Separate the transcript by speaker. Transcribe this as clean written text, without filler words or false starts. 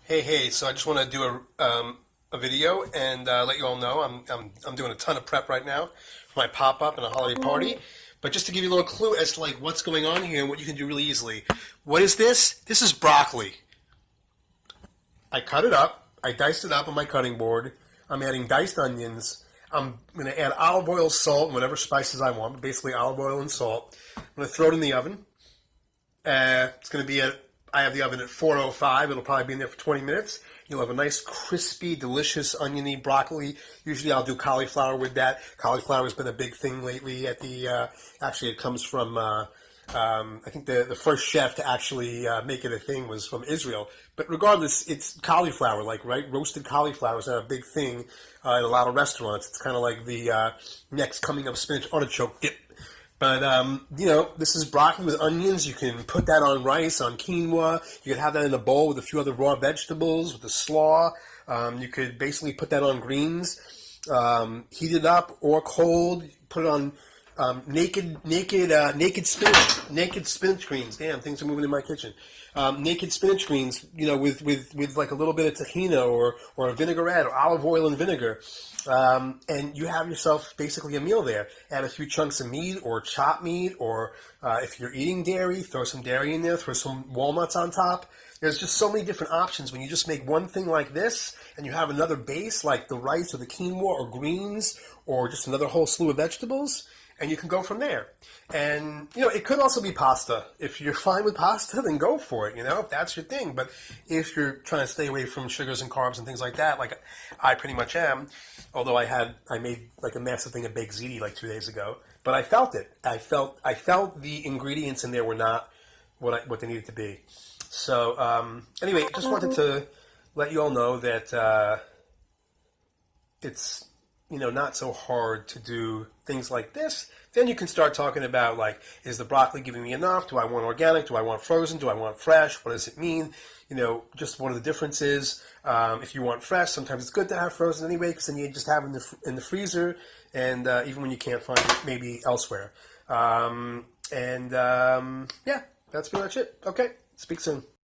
Speaker 1: Hey! So I just want to do a video and let you all know I'm doing a ton of prep right now for my pop up and a holiday party. But just to give you a little clue as to like what's going on here and what you can do really easily. What is this? This is broccoli. I cut it up. I diced it up on my cutting board. I'm adding diced onions. I'm going to add olive oil, salt, and whatever spices I want, but basically olive oil and salt. I'm going to throw it in the oven. It's going to be I have the oven at 405. It'll probably be in there for 20 minutes. You'll have a nice, crispy, delicious, oniony broccoli. Usually I'll do cauliflower with that. Cauliflower has been a big thing lately at the, actually it comes from, I think the first chef to actually make it a thing was from Israel. But regardless, it's cauliflower, like, right? Roasted cauliflower is not a big thing in a lot of restaurants. It's kind of like the next coming of spinach artichoke dip. But, this is broccoli with onions. You can put that on rice, on quinoa. You could have that in a bowl with a few other raw vegetables, with the slaw. You could basically put that on greens, heat it up or cold. Put it on naked spinach greens. Damn, things are moving in my kitchen. Naked spinach greens, with like a little bit of tahina or a vinaigrette or olive oil and vinegar. And you have yourself basically a meal there. Add a few chunks of meat or chopped meat, or if you're eating dairy, throw some dairy in there, throw some walnuts on top. There's just so many different options when you just make one thing like this and you have another base like the rice or the quinoa or greens or just another whole slew of vegetables, and you can go from there. And, it could also be pasta. If you're fine with pasta, then go for it, if that's your thing. But if you're trying to stay away from sugars and carbs and things like that, like I pretty much am, although I made like a massive thing of baked ziti like 2 days ago, but I felt it. I felt the ingredients in there were not what they needed to be. So, anyway, just wanted to let you all know that it's not so hard to do things like this. Then you can start talking about, like, is the broccoli giving me enough? Do I want organic? Do I want frozen? Do I want fresh? What does it mean? Just what are the differences? If you want fresh, sometimes it's good to have frozen anyway, because then you just have it in the freezer, and even when you can't find it, maybe elsewhere. Yeah, that's pretty much it. Okay, speak soon.